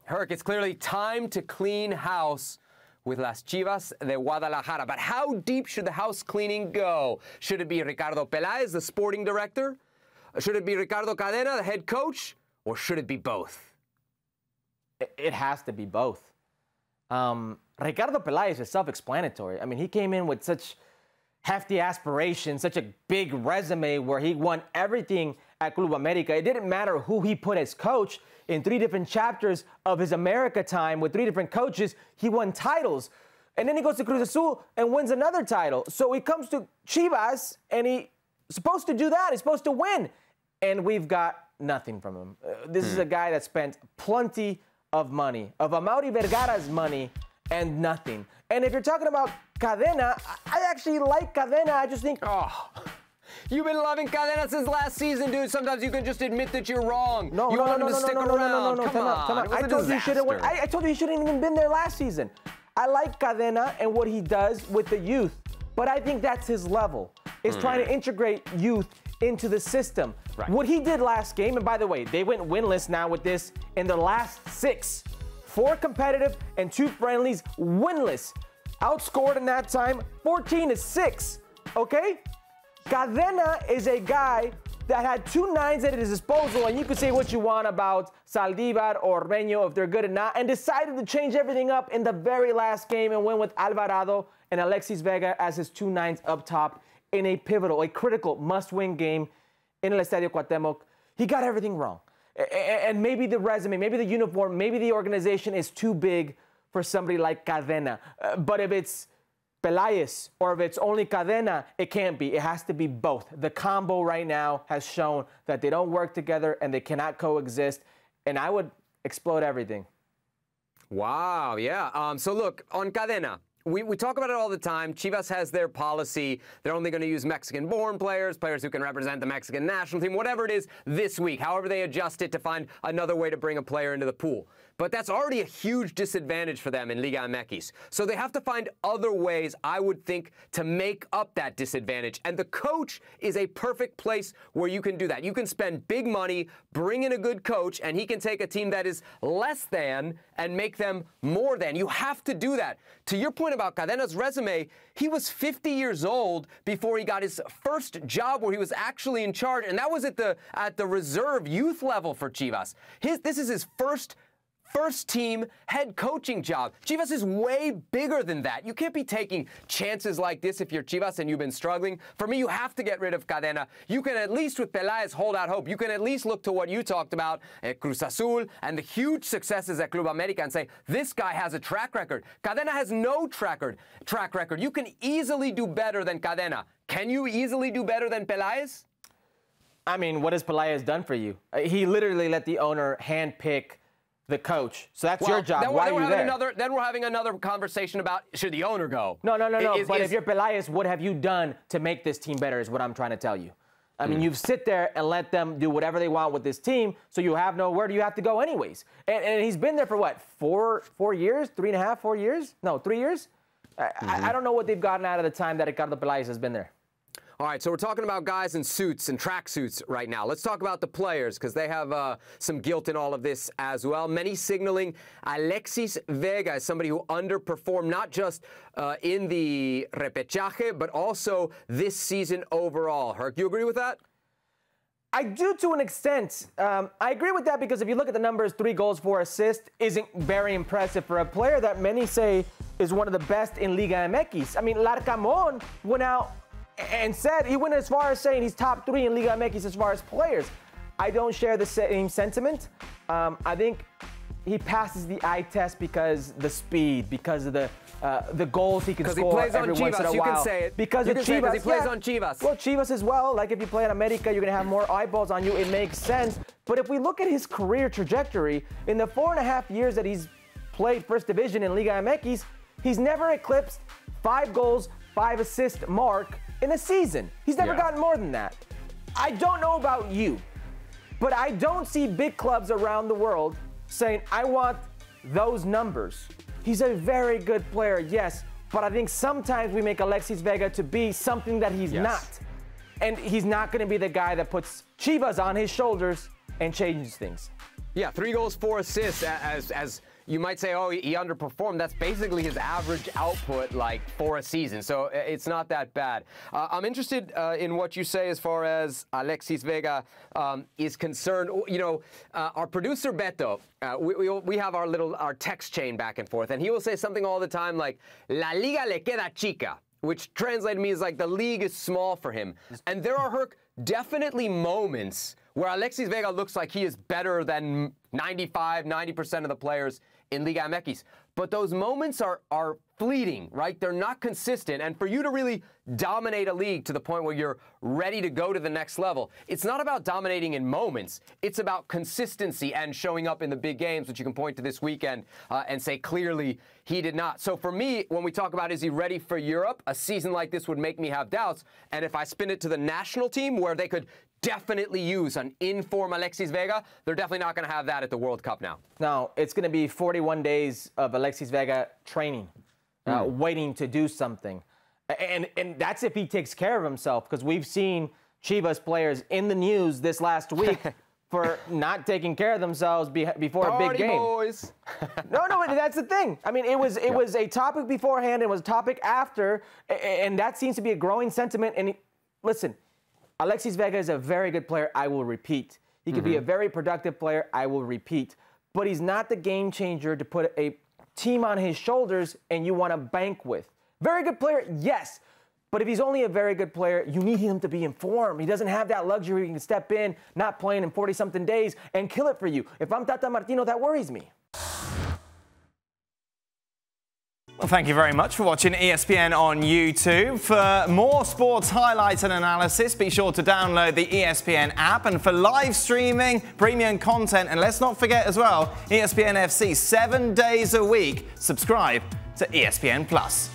Herc, it's clearly time to clean house with las Chivas de Guadalajara. But how deep should the house cleaning go? Should it be Ricardo Peláez, the sporting director? Should it be Ricardo Cadena, the head coach? Or should it be both? It has to be both. Ricardo Peláez is self-explanatory. I mean, he came in with such hefty aspirations, such a big resume where he won everything at Futbol Americas. It didn't matter who he put as coach. In 3 different chapters of his America time with 3 different coaches, he won titles. And then he goes to Cruz Azul and wins another title. So he comes to Chivas and he's supposed to do that. He's supposed to win. And we've got nothing from him. This is a guy that spent plenty of money, of Amaury Vergara's money, and nothing. And if you're talking about Cadena, I actually like Cadena. I just think, you've been loving Cadena since last season, dude. Sometimes you can just admit that you're wrong. No, you want him to stick around. Come on. I told you he shouldn't even been there last season. I like Cadena and what he does with the youth, but I think that's his level. Is trying to integrate youth into the system. Right. What he did last game, and by the way, they went winless now with this in the last 6. 4 competitive and 2 friendlies, winless. Outscored in that time, 14-6, okay? Cadena is a guy that had 2 nines at his disposal, and you could say what you want about Saldívar or Reño, if they're good or not, and decided to change everything up in the very last game and went with Alvarado and Alexis Vega as his 2 nines up top in a pivotal, a critical must-win game in El Estadio Cuauhtémoc. He got everything wrong. And maybe the resume, maybe the uniform, maybe the organization is too big for somebody like Cadena. But if it's Peláez or if it's only Cadena, it can't be. It has to be both. The combo right now has shown that they don't work together and they cannot coexist. And I would explode everything. Wow, yeah. So look, on Cadena, we talk about it all the time. Chivas has their policy. They're only going to use Mexican-born players, players who can represent the Mexican national team, whatever it is this week, however they adjust it to find another way to bring a player into the pool. But that's already a huge disadvantage for them in Liga MX. So they have to find other ways, I would think, to make up that disadvantage. And the coach is a perfect place where you can do that. You can spend big money, bring in a good coach, and he can take a team that is less than and make them more than. You have to do that. To your point about Cadena's resume, he was 50 years old before he got his first job where he was actually in charge, and that was at the reserve youth level for Chivas. This is his first team head coaching job. Chivas is way bigger than that. You can't be taking chances like this if you're Chivas and you've been struggling. For me, you have to get rid of Cadena. You can at least, with Peláez, hold out hope. You can at least look to what you talked about at Cruz Azul and the huge successes at Club America and say, this guy has a track record. Cadena has no track record. You can easily do better than Cadena. Can you easily do better than Peláez? I mean, what has Peláez done for you? He literally let the owner handpick the coach. So that's your job. Why are you there? Then we're having another conversation about should the owner go. No. But if you're Peláez, what have you done to make this team better is what I'm trying to tell you. I mean, you sit there and let them do whatever they want with this team, so you have nowhere you have to go anyways. And he's been there for what, 4 years? 3.5, 4 years? No, 3 years? I don't know what they've gotten out of the time that Ricardo Peláez has been there. All right, so we're talking about guys in suits and track suits right now. Let's talk about the players because they have some guilt in all of this as well. Many signaling Alexis Vega as somebody who underperformed not just in the repechaje, but also this season overall. Herc, you agree with that? I do to an extent. I agree with that because if you look at the numbers, 3 goals, 4 assists isn't very impressive for a player that many say is one of the best in Liga MX. I mean, Larcamón went out and said, he went as far as saying he's top 3 in Liga MX as far as players. I don't share the same sentiment. I think he passes the eye test because the speed, because of the goals he can score every once in a while. You can say it. Because of Chivas, he plays on Chivas. Well, Chivas as well. Like if you play in America, you're going to have more eyeballs on you. It makes sense. But if we look at his career trajectory, in the 4.5 years that he's played First Division in Liga MX, he's never eclipsed 5 goals, 5 assist mark in a season. He's never gotten more than that. I don't know about you, but I don't see big clubs around the world saying, I want those numbers. He's a very good player, yes, but I think sometimes we make Alexis Vega to be something that he's not. And he's not going to be the guy that puts Chivas on his shoulders and changes things. Yeah, 3 goals, 4 assists. As you might say, oh, he underperformed. That's basically his average output, like, for a season. So it's not that bad. I'm interested in what you say as far as Alexis Vega is concerned. You know, our producer Beto, we have our text chain back and forth, and he will say something all the time like, "La Liga le queda chica," which translated means like the league is small for him. And there are, Herc, definitely moments where Alexis Vega looks like he is better than 90% of the players in Liga MX. But those moments are fleeting, right? They're not consistent. And for you to really dominate a league to the point where you're ready to go to the next level, it's not about dominating in moments. It's about consistency and showing up in the big games, which you can point to this weekend and say clearly he did not. So for me, when we talk about is he ready for Europe, a season like this would make me have doubts. And if I spin it to the national team where they could definitely use an in-form Alexis Vega, they're definitely not going to have that at the World Cup now. No, it's going to be 41 days of Alexis Vega training, waiting to do something. And that's if he takes care of himself, because we've seen Chivas players in the news this last week for not taking care of themselves before a big game. Boys. No, that's the thing. I mean, it was a topic beforehand, it was a topic after, and that seems to be a growing sentiment. And listen, Alexis Vega is a very good player, I will repeat. He could be a very productive player, I will repeat. But he's not the game changer to put a team on his shoulders and you want to bank with. Very good player, yes. But if he's only a very good player, you need him to be in form. He doesn't have that luxury. He can step in, not playing in 40-something days, and kill it for you. If I'm Tata Martino, that worries me. Well, thank you very much for watching ESPN on YouTube. For more sports highlights and analysis, be sure to download the ESPN app. And for live streaming, premium content, and let's not forget as well, ESPN FC 7 days a week. Subscribe to ESPN+.